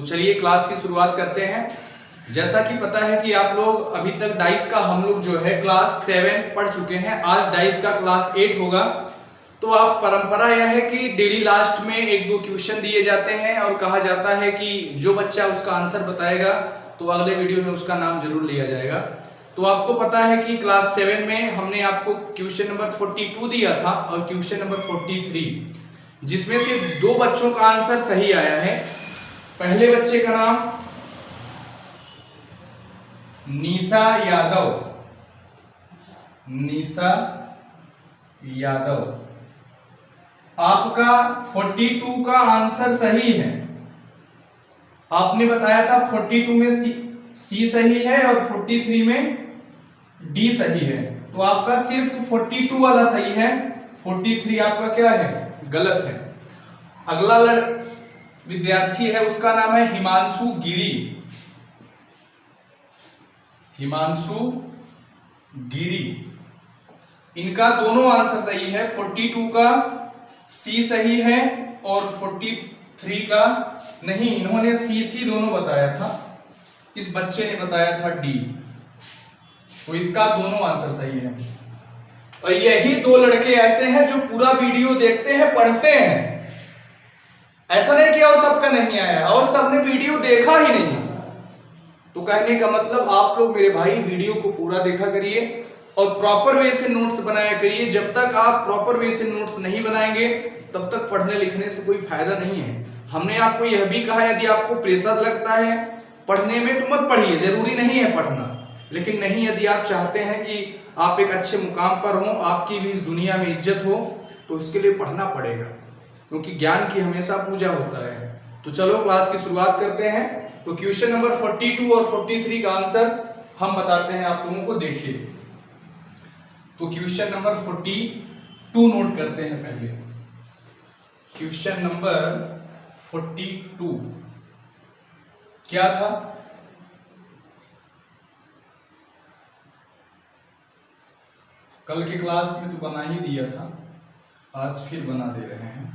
चलिए क्लास की शुरुआत करते हैं। जैसा कि पता है कि आप लोग अभी तक डाइस का हम लोग जो है क्लास 7 पढ़ चुके हैं। आज डाइस का क्लास 8 होगा। तो आप परंपरा यह है कि डेली लास्ट में 1-2 क्वेश्चन दिए जाते हैं और कहा जाता है कि जो बच्चा उसका आंसर बताएगा तो अगले वीडियो में उसका नाम जरूर लिया जाएगा। तो आपको पता है कि क्लास 7 में हमने आपको क्वेश्चन नंबर 42 दिया था और क्वेश्चन नंबर 43, जिसमें से 2 बच्चों का आंसर सही आया है। पहले बच्चे का नाम निशा यादव, निशा यादव। आपका 42 का आंसर सही है। आपने बताया था 42 में सी सही है और 43 में डी सही है, तो आपका सिर्फ 42 वाला सही है, 43 आपका क्या है, गलत है। अगला विद्यार्थी है, उसका नाम है हिमांशु गिरी, हिमांशु गिरी। इनका दोनों आंसर सही है। 42 का सी सही है और 43 का नहीं। इन्होंने सी दोनों बताया था, इस बच्चे ने बताया था डी, तो इसका दोनों आंसर सही है। और यही 2 लड़के ऐसे हैं जो पूरा वीडियो देखते हैं, पढ़ते हैं। ऐसा नहीं कि और सबका नहीं आया और सबने वीडियो देखा ही नहीं। तो कहने का मतलब आप लोग मेरे भाई वीडियो को पूरा देखा करिए और प्रॉपर वे से नोट्स बनाया करिए। जब तक आप प्रॉपर वे से नोट्स नहीं बनाएंगे तब तक पढ़ने लिखने से कोई फायदा नहीं है। हमने आपको यह भी कहा, यदि आपको प्रेशर लगता है पढ़ने में तो मत पढ़िए, जरूरी नहीं है पढ़ना। लेकिन नहीं, यदि आप चाहते हैं कि आप एक अच्छे मुकाम पर हो, आपकी भी इस दुनिया में इज्जत हो, तो उसके लिए पढ़ना पड़ेगा, क्योंकि ज्ञान की हमेशा पूजा होता है। तो चलो क्लास की शुरुआत करते हैं। तो क्वेश्चन नंबर 42 और 43 का आंसर हम बताते हैं आप लोगों को। देखिए, तो क्वेश्चन नंबर 42 नोट करते हैं पहले। क्वेश्चन नंबर 42 क्या था? कल के क्लास में तो बना ही दिया था, आज फिर बना दे रहे हैं।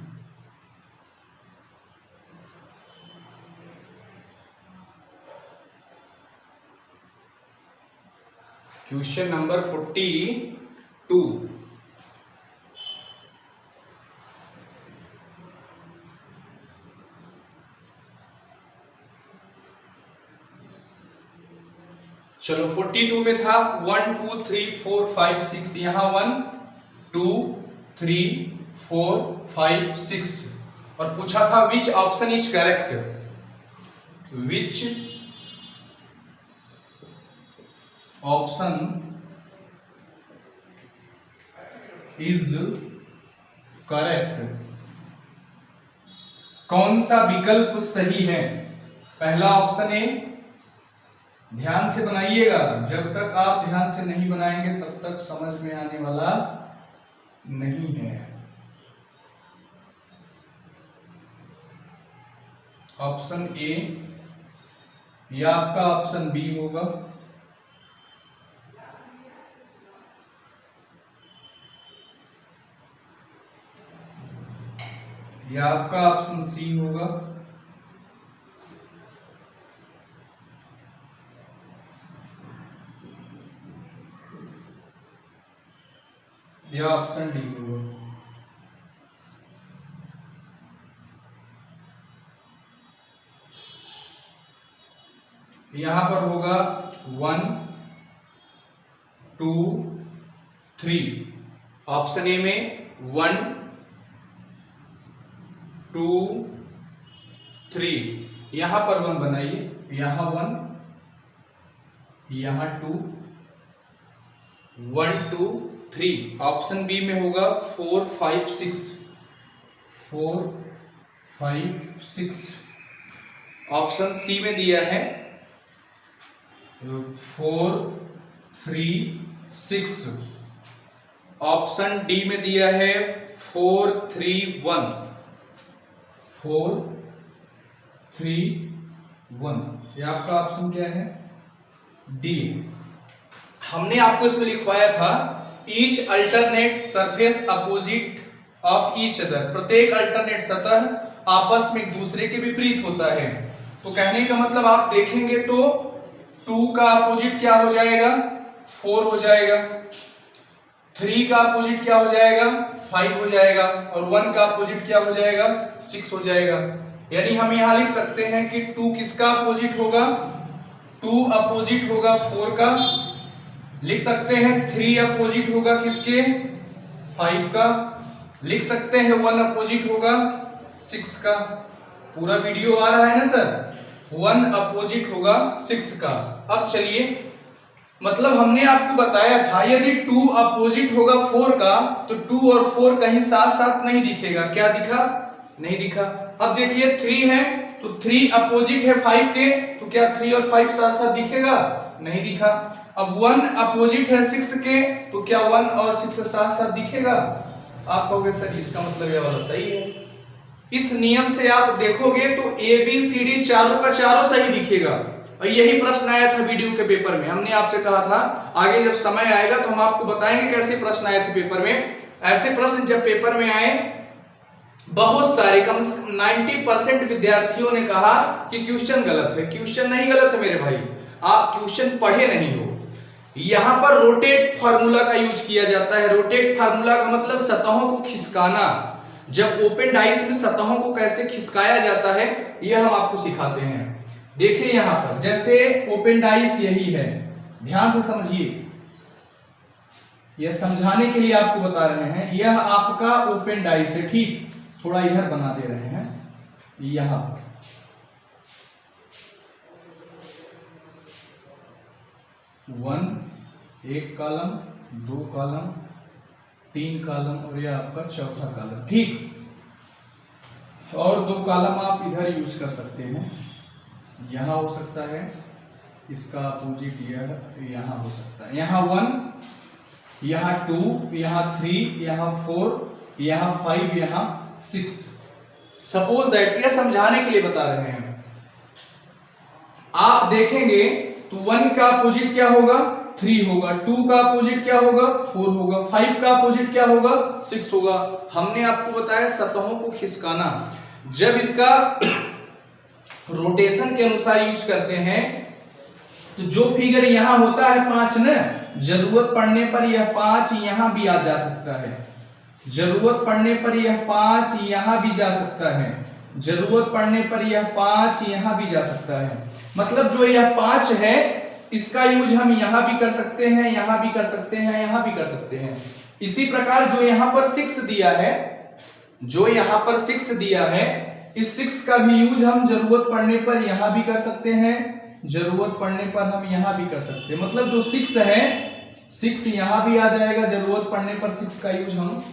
क्वेश्चन नंबर 42, चलो 42 में था 1 2 3 4 5 6, यहां 1 2 3 4 5 6 और पूछा था which option is correct, which option is correct, कौन सा विकल्प सही है। पहला ऑप्शन ए, ध्यान से बनाइएगा, जब तक आप ध्यान से नहीं बनाएंगे तब तक समझ में आने वाला नहीं है। ऑप्शन ए या आपका ऑप्शन बी होगा, या आपका ऑप्शन सी होगा, या ऑप्शन डी होगा। यहां पर होगा 1 2 3। ऑप्शन ए में 1 2 3, यहां पर 1 बनाइए, यहां 1, यहां 2, 1 2 3। ऑप्शन बी में होगा 4 5 6, 4 5 6। ऑप्शन सी में दिया है 4 3 6। ऑप्शन डी में दिया है 4 3 1, 4 3 1। ये आपका ऑप्शन क्या है, डी। हमने आपको इसमें लिखवाया था each alternate surface opposite of each other, प्रत्येक अल्टरनेट सतह आपस में एक दूसरे के विपरीत होता है। तो कहने का मतलब आप देखेंगे तो 2 का अपोजिट क्या हो जाएगा, 4 हो जाएगा, 3 का अपोजिट क्या हो जाएगा, 5 हो जाएगा, और 1 का अपोजिट क्या हो जाएगा, 6 हो जाएगा। यानी हम यहां लिख सकते हैं कि 2 किसका अपोजिट होगा, 2 अपोजिट होगा 4 का। लिख सकते हैं 3 अपोजिट होगा किसके, 5 का। लिख सकते हैं 1 अपोजिट होगा 6 का। पूरा वीडियो आ रहा है ना सर, 1 अपोजिट होगा 6 का। अब चलिए, मतलब हमने आपको बताया था यदि 2 अपोजिट होगा 4 का तो 2 और 4 कहीं साथ साथ नहीं दिखेगा। क्या दिखा, नहीं दिखा। अब देखिए 3 है तो 3 अपोजिट है 5 के, तो क्या 3 और 5 साथ साथ दिखेगा, नहीं दिखा। अब 1 अपोजिट है 6 के, तो क्या 1 और 6 साथ साथ दिखेगा। आप कहोगे सर इसका मतलब ये वाला सही है। इस नियम से आप देखोगे तो ABCD चारों का चारों सही दिखेगा। और यही प्रश्न आया था वीडियो के पेपर में। हमने आपसे कहा था आगे जब समय आएगा तो हम आपको बताएंगे कैसे प्रश्न आए थे पेपर में। ऐसे प्रश्न जब पेपर में आए, बहुत सारे कम से कम 90% विद्यार्थियों ने कहा कि क्वेश्चन गलत है। क्वेश्चन नहीं गलत है मेरे भाई, आप क्वेश्चन पढ़े नहीं हो। यहां पर रोटेट फार्मूला का यूज किया जाता है। रोटेट फार्मूला का मतलब सतहों को खिसकाना। जब ओपन डाइस में सतहों को कैसे खिसकाया जाता है यह हम आपको सिखाते हैं। देखिए यहां पर जैसे ओपन डाइस यही है, ध्यान से समझिए, यह समझाने के लिए आपको बता रहे हैं। यह आपका ओपन डाइस है, ठीक, थोड़ा इधर बना दे रहे हैं। यहां पर 1 कॉलम, 2 कॉलम, 3 कॉलम और यह आपका चौथा कॉलम, ठीक। और 2 कॉलम आप इधर यूज कर सकते हैं। यहां हो सकता है, इसका अपोजिट यह यहां हो सकता है। यहां 1, यहां 2, यहां 3, यहां 4, यहां 5, यहां 6। सपोज दैट, यह समझाने के लिए बता रहे हैं। आप देखेंगे तो 1 का अपोजिट क्या होगा, 3 होगा, 2 का अपोजिट क्या होगा, 4 होगा, 5 का अपोजिट क्या होगा, 6 होगा। हमने आपको बताया सतहों को खिसकाना। जब इसका रोटेशन के अनुसार यूज करते हैं तो जो फिगर यहां होता है 5 न, जरूरत पड़ने पर यह 5 यहां भी आ जा सकता है। जरूरत पड़ने पर यह 5 यहां भी जा सकता है। जरूरत पड़ने पर यह 5 यहां भी जा सकता है। मतलब जो यह 5 है इसका यूज हम यहां भी कर सकते हैं, यहां भी कर सकते हैं, यहां भी कर सकते हैं। इसी प्रकार जो यहां पर 6 दिया है, जो यहां पर 6 दिया है, इस 6 का भी यूज हम जरूरत पड़ने पर यहां भी कर सकते हैं, जरूरत पड़ने पर हम यहां भी कर सकते हैं। मतलब जो 6 है, 6 यहां भी आ जाएगा, जरूरत पड़ने पर 6 का यूज हम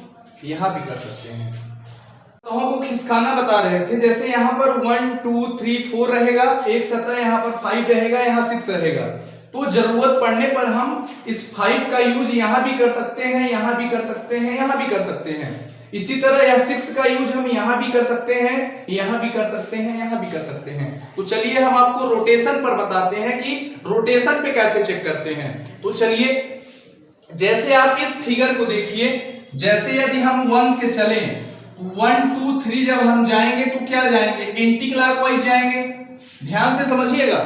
यहां भी कर सकते हैं। सतहों को खिसकाना बता रहे थे। जैसे यहां पर 1 2 3 4 रहेगा, एक सतह यहां पर 5 रहेगा, यहां 6 रहेगा, तो जरूरत पड़ने पर हम इस 5 का यूज यहां भी कर सकते हैं, यहां भी कर सकते हैं, यहां भी कर सकते हैं। इसी तरह यह 6 का यूज हम यहां भी कर सकते हैं, यहां भी कर सकते हैं, यहां भी कर सकते हैं। तो चलिए हम आपको रोटेशन पर बताते हैं कि रोटेशन पे कैसे चेक करते हैं। तो चलिए, जैसे आप इस फिगर को देखिए, जैसे यदि हम 1 से चलें, 1 2 3 जब हम जाएंगे तो क्या जाएंगे, एंटी क्लॉकवाइज जाएंगे। ध्यान से समझिएगा,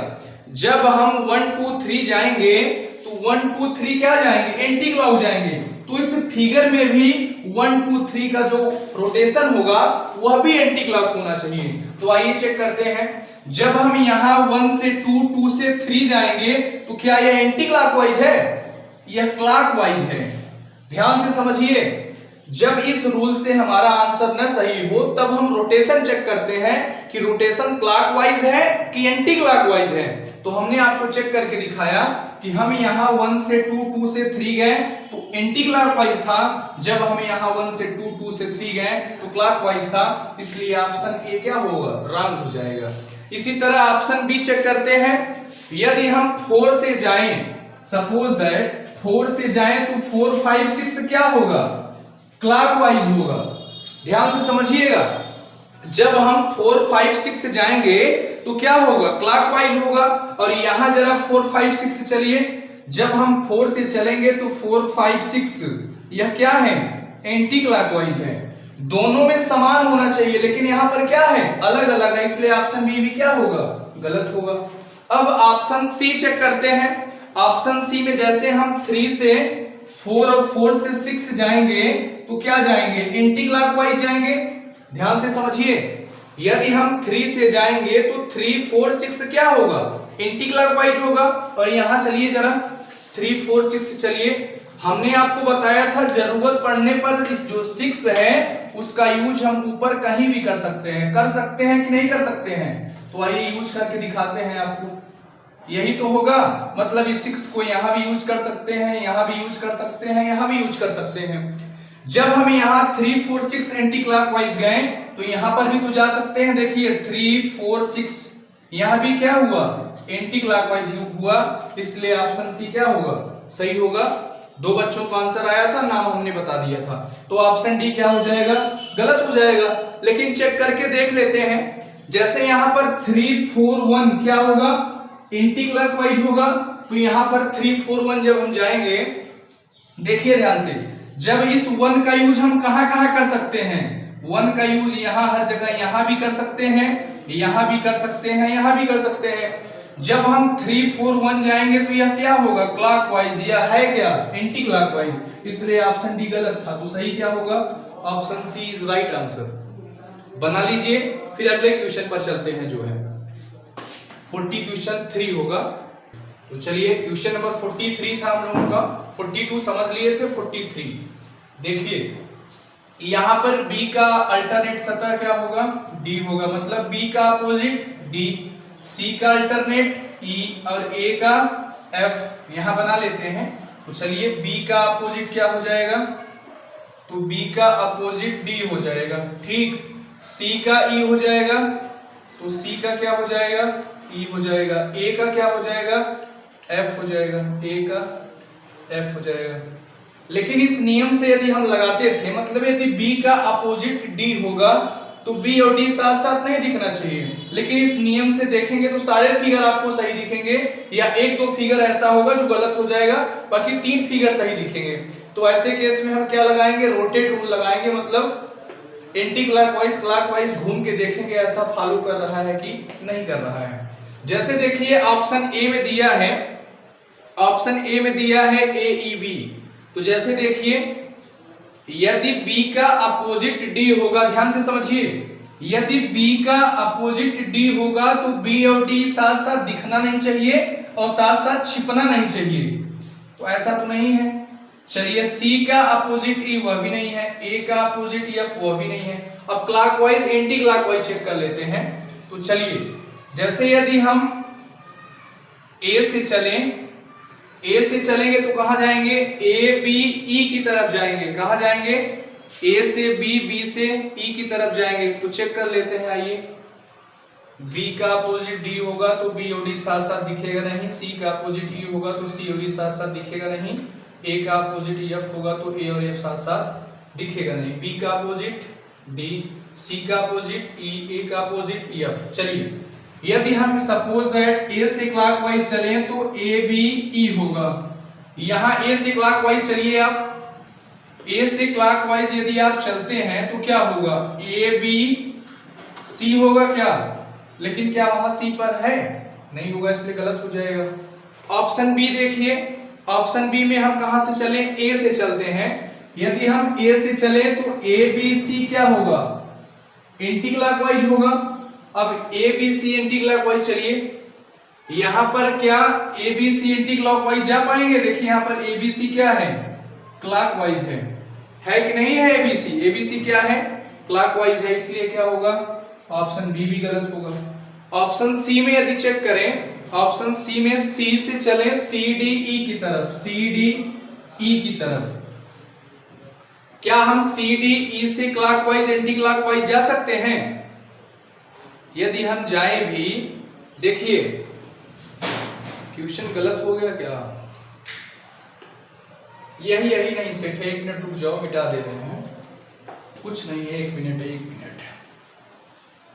जब हम 1 2 3 जाएंगे तो 1 2 3 क्या जाएंगे, एंटी क्लॉक जाएंगे। तो इस फिगर में भी 1 2 3 का जो रोटेशन होगा वह भी एंटी क्लॉक होना चाहिए। तो आइए चेक करते हैं। जब हम यहां 1 से 2, 2 से 3 जाएंगे तो क्या यह एंटी क्लॉकवाइज है, यह क्लॉकवाइज है। ध्यान से समझिए, जब इस रूल से हमारा आंसर न सही हो तब हम रोटेशन चेक करते हैं कि रोटेशन क्लॉकवाइज है कि एंटी क्लॉकवाइज है। तो हमने आपको चेक करके दिखाया कि हम यहाँ 1 से 2, 2 से 3 गए तो एंटी क्लॉकवाइज था। जब हम यहाँ 1 से 2, 2 से 3 गए तो क्लॉकवाइज था, इसलिए ऑप्शन ए क्या होगा, रॉन्ग हो जाएगा। इसी तरह ऑप्शन बी चेक करते हैं। यदि हम 4 से जाएं, सपोज दैट 4 से जाएं तो 4 5 6 क्या होगा, क्लॉकवाइज होगा। ध्यान से समझिएगा, जब हम 4 5 6 जाएंगे तो क्या होगा, क्लॉकवाइज होगा। और यहां जरा 4 5 6 चलिए, जब हम 4 से चलेंगे तो 4 5 6 यह क्या है, एंटी क्लॉकवाइज है। दोनों में समान होना चाहिए, लेकिन यहां पर क्या है, अलग अलग है, इसलिए ऑप्शन बी भी क्या होगा, गलत होगा। अब ऑप्शन सी चेक करते हैं। ऑप्शन सी में जैसे हम 3 से 4 और 4 से 6 जाएंगे तो क्या जाएंगे, एंटी क्लॉकवाइज जाएंगे। ध्यान से समझिए, यदि हम 3 से जाएंगे तो 3 4 6 क्या होगा, एंटी क्लॉकवाइज होगा। और यहां चलिए जरा 3 4 6 चलिए, हमने आपको बताया था जरूरत पड़ने पर इस जो 6 है उसका यूज हम ऊपर कहीं भी कर सकते हैं कि नहीं कर सकते हैं। तो आइए यूज करके दिखाते हैं आपको। यही तो होगा, मतलब इस 6 को यहां भी यूज कर सकते हैं, यहां भी यूज कर सकते हैं, यहां भी यूज कर सकते हैं। जब हम यहाँ 3 4 6 एंटी क्लॉकवाइज गए तो यहां पर भी तो जा सकते हैं। देखिए 3 4 6 यहां भी क्या हुआ, एंटी क्लॉकवाइज हुआ, इसलिए ऑप्शन सी क्या होगा, सही होगा। 2 बच्चों का आंसर आया था, नाम हमने बता दिया था। तो ऑप्शन डी क्या हो जाएगा, गलत हो जाएगा। लेकिन चेक करके देख लेते हैं, जैसे यहां पर 3 4 1 क्या होगा, एंटी क्लॉकवाइज होगा। तो यहां पर 3 4 1 जब हम जाएंगे, देखिए ध्यान से, जब इस 1 का यूज हम कहां कर सकते हैं, 1 का यूज यहां हर जगह, यहां भी कर सकते हैं, यहां भी कर सकते हैं, यहां भी कर सकते हैं। जब हम 3 4 1 जाएंगे तो यह क्या होगा, क्लॉकवाइज, यह है क्या, एंटी क्लॉकवाइज, इसलिए ऑप्शन डी गलत था। तो सही क्या होगा, option C is right answer. बना लीजिए, फिर अगले क्वेश्चन पर चलते हैं, जो है 40 क्वेश्चन 3 होगा। तो चलिए क्वेश्चन नंबर 43 था हम लोगों का, 42 समझ लिए थे, 43 देखिए, यहां पर B का अल्टरनेट सतह क्या होगा, D होगा, मतलब B का अपोजिट D, C का अल्टरनेट E और A का F यहां बना लेते हैं। तो चलिए B का अपोजिट क्या हो जाएगा, तो B का अपोजिट D हो जाएगा, ठीक। C का E हो जाएगा, तो C का क्या हो जाएगा, E हो जाएगा। A का क्या हो जाएगा, F हो जाएगा, A का F हो जाएगा। लेकिन इस नियम से यदि हम लगाते थे, मतलब यदि B का अपोजिट D होगा तो B और D साथ साथ नहीं दिखना चाहिए, लेकिन इस नियम से देखेंगे तो सारे फिगर आपको सही दिखेंगे, या 1-2 फिगर ऐसा होगा जो गलत हो जाएगा, बाकी 3 फिगर सही दिखेंगे। तो ऐसे केस में हम क्या लगाएंगे, रोटेट रूल लगाएंगे, मतलब एंटी क्लॉकवाइज क्लॉकवाइज घूम के देखेंगे ऐसा फॉलो कर रहा है कि नहीं कर रहा है। जैसे देखिए ऑप्शन ए में दिया है, ऑप्शन ए में दिया है AEB। तो जैसे देखिए, यदि B का अपोजिट D होगा, ध्यान से समझिए, यदि B का अपोजिट D होगा तो B और D साथ साथ दिखना नहीं चाहिए और साथ साथ छिपना नहीं चाहिए। तो ऐसा तो नहीं है। चलिए C का अपोजिट E वह भी नहीं है, A का अपोजिट F वह भी नहीं है। अब क्लॉकवाइज एंटी क्लॉकवाइज चेक कर लेते हैं। तो चलिए, जैसे यदि हम A से चलें, A से चलेंगे तो कहां जाएंगे, A B E की तरफ जाएंगे। कहां जाएंगे, A से B, B से E की तरफ जाएंगे। तो चेक कर लेते हैं, आइए। B का अपोजिट D होगा तो B और D साथ साथ दिखेगा नहीं, C का अपोजिट E होगा तो C और D साथ साथ दिखेगा नहीं, A का अपोजिट F होगा तो A और F साथ साथ दिखेगा नहीं, B का अपोजिट D, C का अपोजिट E, A का अपोजिट F। चलिए, यदि हम सपोज दैट A से क्लॉकवाइज चलें तो ABE होगा। यहां A से क्लॉकवाइज चलिए आप, A से क्लॉकवाइज यदि आप चलते हैं तो क्या होगा, ABC होगा क्या, लेकिन क्या वहां C पर है, नहीं होगा, इसलिए गलत हो जाएगा। ऑप्शन बी देखिए, ऑप्शन बी में हम कहां से चलें, A से चलते हैं। यदि हम A से चलें तो ABC क्या होगा, एंटी क्लॉकवाइज होगा। अब ABC एंटी क्लॉकवाइज, चलिए यहां पर क्या ABC एंटी क्लॉकवाइज जा पाएंगे, देखिए यहां पर ABC क्या है, क्लॉकवाइज है कि नहीं है, ABC क्या है, क्लॉकवाइज है, इसलिए क्या होगा, ऑप्शन बी भी गलत होगा। ऑप्शन सी में यदि चेक करें, ऑप्शन सी में C से चले CDE की तरफ, CDE की तरफ, क्या हम CDE से क्लॉकवाइज एंटी क्लॉकवाइज जा सकते हैं। यदि हम जाएं भी, देखिए क्वेश्चन गलत हो गया क्या, यही नहीं सेट है, 1 मिनट रुक जाओ, मिटा दे रहे हैं, कुछ नहीं है, 1 मिनट,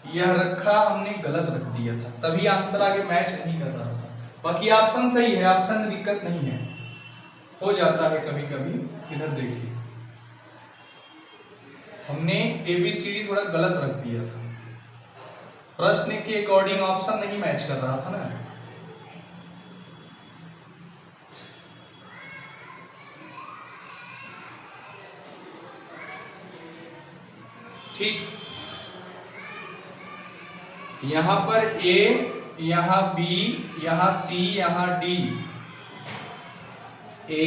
यह रखा हमने गलत रख दिया था, तभी आंसर आगे मैच नहीं कर रहा था। बाकी ऑप्शन सही है, ऑप्शन में दिक्कत नहीं है, हो जाता है कभी कभी। इधर देखिए, हमने ABCD थोड़ा गलत रख दिया था, प्रश्न के अकॉर्डिंग ऑप्शन नहीं मैच कर रहा था ना। ठीक, यहां पर ए, यहां बी, यहां सी, यहां D, A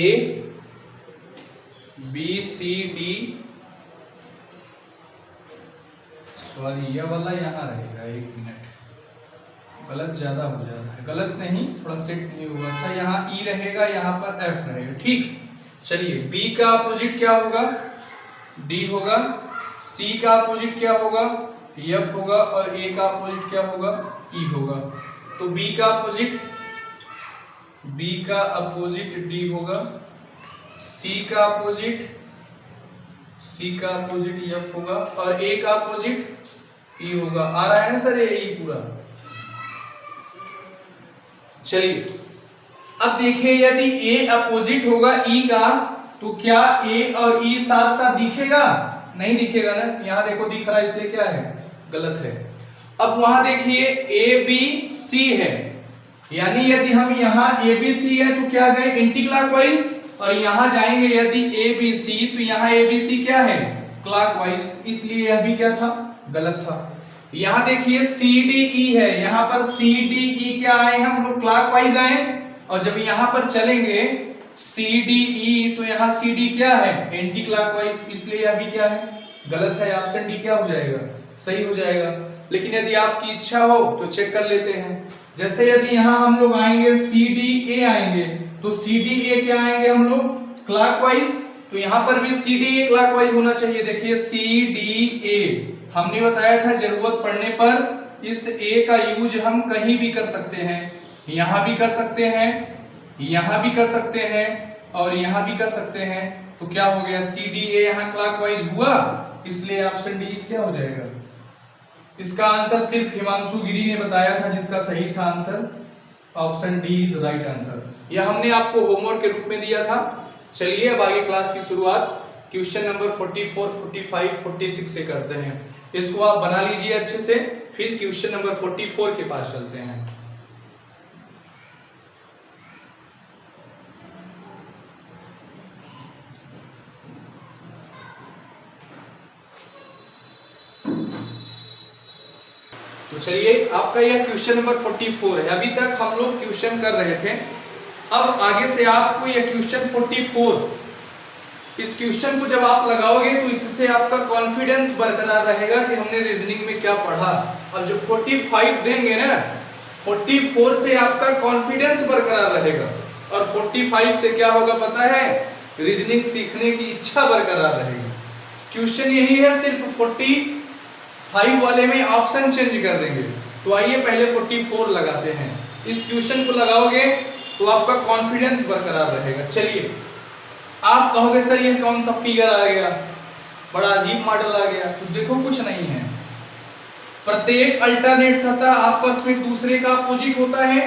B C D, sorry यह वाला यहां रहेगा, एक मिनट, गलत ज्यादा हो जाता है, गलत नहीं, थोड़ा सेट नहीं हुआ था, यहाँ ई रहेगा, यहाँ पर एफ रहेगा। ठीक, चलिए बी का अपोजिट क्या होगा, डी होगा, सी का अपोजिट क्या होगा, एफ होगा, और ए का अपोजिट क्या होगा, ई होगा। तो बी का अपोजिट डी होगा, सी का अपोजिट एफ होगा, और ए का अपोजिट ई होगा। आ रहा है ना सर ये ई पूरा। चलिए अब देखिए, यदि ए अपोजिट होगा ई का, तो क्या ए और ई साथ साथ दिखेगा, नहीं दिखेगा ना। यहां देखो दिख रहा है, इसलिए क्या है, गलत है। अब वहां देखिए ए बी सी है, यानी यदि हम यहाँ ए बी सी है तो क्या गए एंटी क्लॉकवाइज, और यहां जाएंगे यदि ए बी सी तो यहाँ ए बी सी क्या है, क्लॉकवाइज, इसलिए यह भी क्या था, गलत था। यहाँ देखिए सी डी ई है, यहाँ पर सी डी ई क्या आए, हम लोग क्लॉकवाइज आए, और जब यहाँ पर चलेंगे सी डी ई तो यहाँ सी डी क्या है, एंटी क्लॉकवाइज, इसलिए यह भी क्या है, गलत है। ऑप्शन डी क्या हो जाएगा, सही हो जाएगा। लेकिन यदि आपकी इच्छा हो तो चेक कर लेते हैं। जैसे यदि यहाँ हम लोग आएंगे सी डी ए आएंगे, तो सी डी ए क्या आएंगे हम लोग, क्लॉकवाइज, तो यहाँ पर भी सी डी ए क्लॉकवाइज होना चाहिए। देखिए सी डी ए, हमने बताया था जरूरत पड़ने पर इस ए का यूज हम कहीं भी कर सकते हैं, यहां भी कर सकते हैं, यहां भी कर सकते हैं, और यहां भी कर सकते हैं। तो क्या हो गया, सी डी ए यहां क्लॉकवाइज हुआ, इसलिए ऑप्शन डी क्या हो जाएगा। इसका आंसर सिर्फ हिमांशु गिरी ने बताया था, जिसका सही था answer option D is right answer. यह हमने आपको होमवर्क के रूप में दिया था। चलिए अब आगे क्लास की शुरुआत क्वेश्चन नंबर 44, 45, 46 से करते हैं। इसको आप बना लीजिए अच्छे से, फिर क्वेश्चन नंबर 44 के पास चलते हैं। तो चलिए आपका यह क्वेश्चन नंबर 44 है। अभी तक हम लोग क्वेश्चन कर रहे थे, अब आगे से आपको यह क्वेश्चन 44, इस क्वेश्चन को जब आप लगाओगे तो इससे आपका कॉन्फिडेंस बरकरार रहेगा कि हमने रीजनिंग में क्या पढ़ा। और जो 45 देंगे ना, 44 से आपका कॉन्फिडेंस बरकरार रहेगा, और 45 से क्या होगा पता है, रीजनिंग सीखने की इच्छा बरकरार रहेगी। क्वेश्चन यही है, सिर्फ 45 वाले में ऑप्शन चेंज कर देंगे। तो आइए पहले 44 लगाते हैं। इस क्वेश्चन को लगाओगे तो आपका कॉन्फिडेंस बरकरार रहेगा। चलिए, आप कहोगे सर ये कौन सा फिगर आ गया, बड़ा अजीब मॉडल आ गया। तो देखो कुछ नहीं है, प्रत्येक अल्टरनेट सतह आपस में दूसरे का अपोजिट होता है,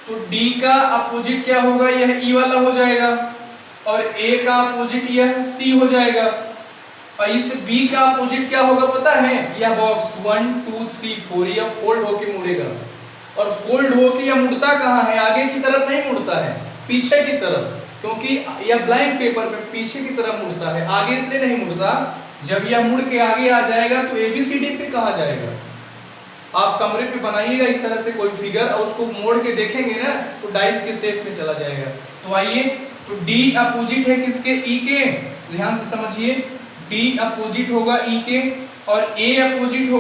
तो डी का अपोजिट क्या होगा, यह ई वाला हो जाएगा, और ए का अपोजिट यह सी हो जाएगा, और इस बी का अपोजिट क्या होगा पता है, यह बॉक्स 1 2 3 4 यह फोल्ड होके मुड़ेगा, और फोल्ड होके यह मुड़ता कहाँ है, आगे की तरफ नहीं मुड़ता है, पीछे की तरफ, क्योंकि यह ब्लैंक पेपर पे पीछे की तरफ मुड़ता है, आगे इसलिए नहीं मुड़ता। जब यह मुड़ के आगे आ जाएगा तो एबीसीडी पे कहाँ जाएगा। आप कमरे पे बनाइएगा इस तरह से कोई फिगर, और उसको मोड़ के देखेंगे ना तो डाइस के शेप में चला जाएगा। तो आइए, तो डी अपोजिट है किसके, ई के, ध्यान से समझिए, डी अपोजिट होगा ई के, और ए अपोजिट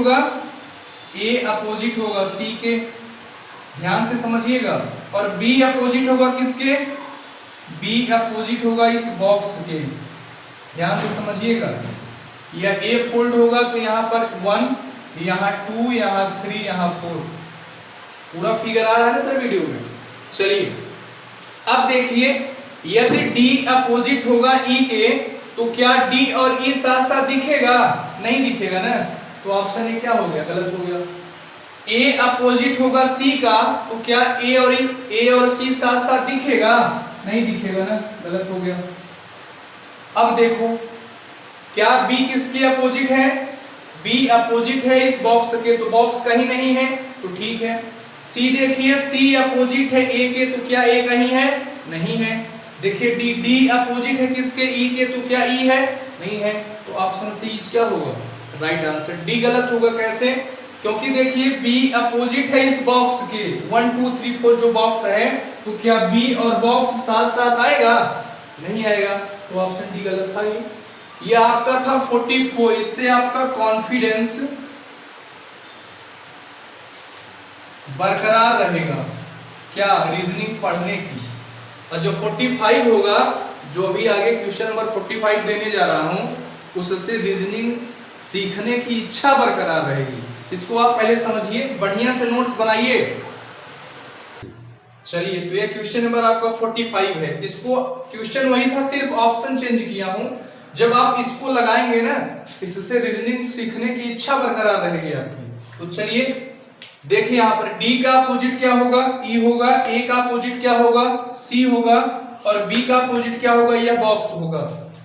होगा सी के, ध्यान से समझिएगा, और बी अपोजिट होगा किसके, बी अपोजिट होगा इस बॉक्स के, ध्यान से समझिएगा। यह ए फोल्ड होगा तो यहाँ पर 1, यहाँ 2, यहाँ 3, यहाँ 4, पूरा फिगर आ रहा है ना सर वीडियो में। चलिए अब देखिए, यदि डी अपोजिट होगा ई के, तो क्या डी और ई साथ साथ दिखेगा, नहीं दिखेगा ना, तो ऑप्शन ए क्या हो गया, गलत हो गया। ए अपोजिट होगा सी का, तो क्या ए और सी साथ साथ दिखेगा, नहीं दिखेगा ना, गलत हो गया। अब देखो, क्या बी किसके अपोजिट है, बी अपोजिट है इस बॉक्स के, तो बॉक्स कहीं नहीं है तो ठीक है। सी देखिए सी अपोजिट है ए के, तो क्या ए कहीं है? नहीं है। देखिए डी, डी अपोजिट है किसके? ई के, तो क्या ई है? नहीं है। तो ऑप्शन सी क्या होगा? Right answer. डी गलत होगा। कैसे? क्योंकि देखिए बी अपोजिट है इस बॉक्स के, 1 2 3 4 जो बॉक्स है, तो क्या बी और बॉक्स साथ साथ आएगा? नहीं आएगा। तो ऑप्शन डी गलत था। ये आपका था 44। इससे आपका कॉन्फिडेंस बरकरार रहेगा क्या? रीजनिंग पढ़ने की। और जो 45 होगा, जो अभी आगे क्वेश्चन नंबर 45 देने जा रहा हूं, उससे रीजनिंग सीखने की इच्छा बरकरार रहेगी। इसको आप पहले समझिए, बढ़िया से नोट्स बनाइए। चलिए, तो ये क्वेश्चन नंबर आपका 45 है। इसको क्वेश्चन वही था, सिर्फ ऑप्शन चेंज किया हूं। जब आप इसको लगाएंगे ना, इससे रीजनिंग सीखने की इच्छा बरकरार रहेगी आपकी। तो चलिए देखिए, यहाँ पर D का अपोजिट क्या होगा? E होगा। A का अपोजिट क्या होगा? C होगा। और B का अपोजिट क्या होगा? यह बॉक्स होगा।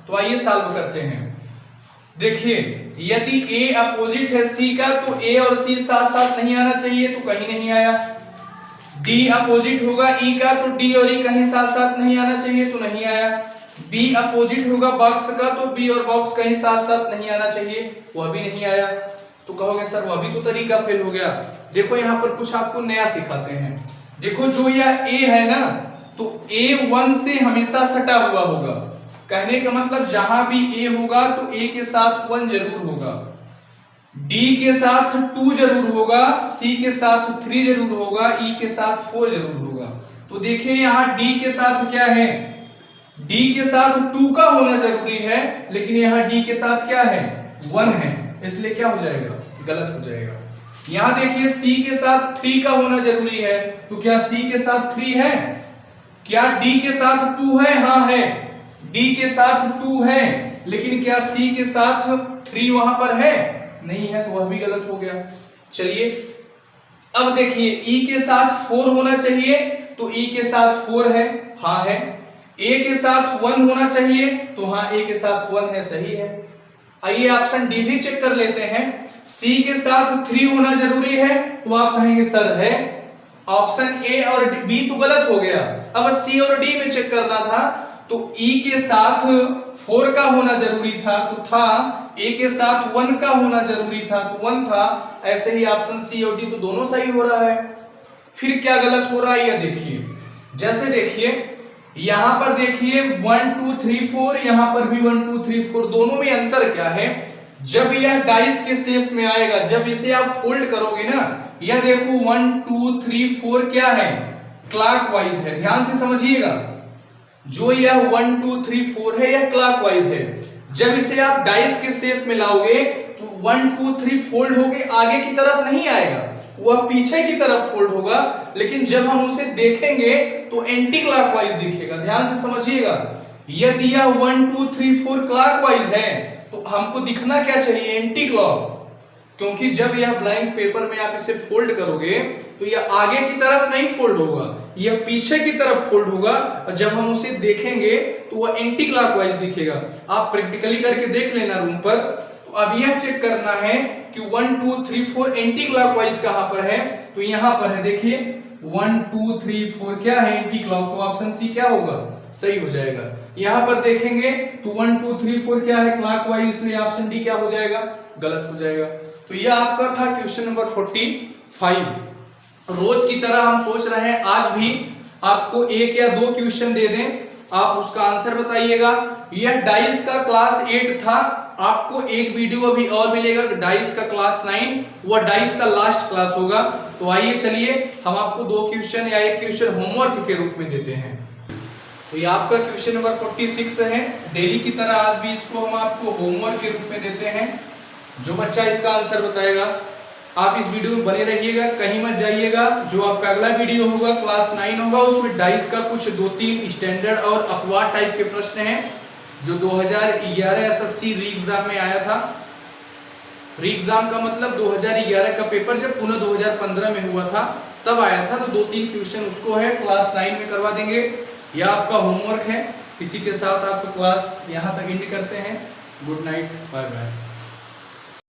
तो आइए सॉल्व करते हैं। देखिए, यदि A अपोजिट है C का, तो A और C साथ साथ नहीं आना चाहिए, तो कहीं नहीं आया। D अपोजिट होगा E का, तो D और E कहीं साथ साथ नहीं आना चाहिए, तो नहीं आया। B अपोजिट होगा बॉक्स का, तो B और बॉक्स कहीं साथ साथ नहीं आना चाहिए, वह भी नहीं आया। तो कहोगे सर वह भी तो तरीका फेल हो गया। देखो यहाँ पर कुछ आपको नया सिखाते हैं। देखो जो यह A है ना, तो A 1 से हमेशा सटा हुआ होगा। कहने का मतलब जहां भी A होगा तो A के साथ 1 जरूर होगा, D के साथ 2 जरूर होगा, C के साथ 3 जरूर होगा, E के साथ 4 जरूर होगा। तो देखिए यहाँ D के साथ क्या है? D के साथ 2 का होना जरूरी है, लेकिन यहाँ D के साथ क्या है? 1 है, इसलिए क्या हो जाएगा? गलत हो जाएगा। यहाँ देखिए C के साथ 3 का होना जरूरी है, तो क्या C के साथ 3 है? क्या D के साथ 2 है? हाँ है। D के साथ 2 है, लेकिन क्या C के साथ 3 वहां पर है? नहीं है, तो वह भी गलत हो गया। चलिए अब देखिए, E के साथ 4 होना चाहिए, तो E के साथ 4 है, हाँ है। A के साथ 1 होना चाहिए, तो हाँ A के साथ 1 है, सही है। आइए ऑप्शन डी भी चेक कर लेते हैं। C के साथ 3 होना जरूरी है, तो आप कहेंगे सर है। ऑप्शन ए और बी तो गलत हो गया। अब C और D में चेक करना था, तो E के साथ 4 का होना जरूरी था, तो था। A के साथ 1 का होना जरूरी था, तो 1 था। ऐसे ही ऑप्शन C और D तो दोनों सही हो रहा है। फिर क्या गलत हो रहा है, यह देखिए। जैसे देखिए यहां पर देखिए 1 2 3 4, यहां पर भी 1 2 3 4, दोनों में अंतर क्या है? जब यह डाइस के शेप में आएगा, जब इसे आप फोल्ड करोगे ना, यह देखो 1 2 3 4 क्या है? क्लॉकवाइज है। ध्यान से समझिएगा, जो यह 1 2 3 4 है, यह क्लॉकवाइज है। जब इसे आप डाइस के शेप में लाओगे, तो 1 2 3 फोल्ड होके आगे की तरफ नहीं आएगा, वह पीछे की तरफ फोल्ड होगा। लेकिन जब हम उसे देखेंगे तो एंटी क्लॉकवाइज दिखेगा। ध्यान से समझिएगा, यदि यह 1 2 3 4 क्लॉकवाइज है, तो हमको दिखना क्या चाहिए? Anti clock. क्योंकि जब यह ब्लैंक पेपर में आप इसे फोल्ड करोगे, तो यह आगे की तरफ नहीं फोल्ड होगा, यह पीछे की तरफ फोल्ड होगा। और जब हम उसे देखेंगे तो वह एंटी क्लॉकवाइज दिखेगा। आप प्रैक्टिकली करके देख लेना रूम पर। तो अब यह चेक करना है कि 1 2 3 4 एंटी क्लॉकवाइज कहां पर है? तो यहां पर है। देखिए 1 2 3 4 क्या है? Anti clock. तो ऑप्शन सी क्या होगा? सही हो जाएगा। यहां पर देखेंगे तो 1 2 3 4 क्या है? क्लॉकवाइज, इसलिए ऑप्शन डी क्या हो जाएगा? गलत हो जाएगा। तो यह आपका था क्वेश्चन नंबर 45। रोज की तरह हम सोच रहे हैं आज भी आपको 1 या 2 क्वेश्चन दे दें, आप उसका आंसर बताइएगा। यह डाइस का क्लास 8 था। आपको एक वीडियो अभी और मिलेगा डाइस का क्लास 9, वह डाइस का लास्ट क्लास होगा। तो आइए चलिए हम आपको 2 क्वेश्चन या 1 क्वेश्चन होमवर्क के रूप में देते हैं। तो ये आपका क्वेश्चन नंबर 46 है। डेली की तरह आज भी इसको हम आपको होमवर्क के रूप में देते हैं। जो बच्चा इसका आंसर बताएगा, आप इस वीडियो में बने रहिएगा, कहीं मत जाइएगा। जो आपका अगला वीडियो होगा क्लास 9 होगा, उसमें डाइस का कुछ 2-3 स्टैंडर्ड और अपवाद टाइप के प्रश्न हैं जो 2011 एसएससी री एग्जाम में आया था। री एग्जाम का मतलब 2011 का पेपर जब पुनः 2015 में हुआ था तब आया था। तो 2-3 क्वेश्चन उसको है क्लास 9 में करवा देंगे। यह आपका होमवर्क है। इसी के साथ आपका क्लास यहाँ तक एंड करते हैं। Good night, bye bye.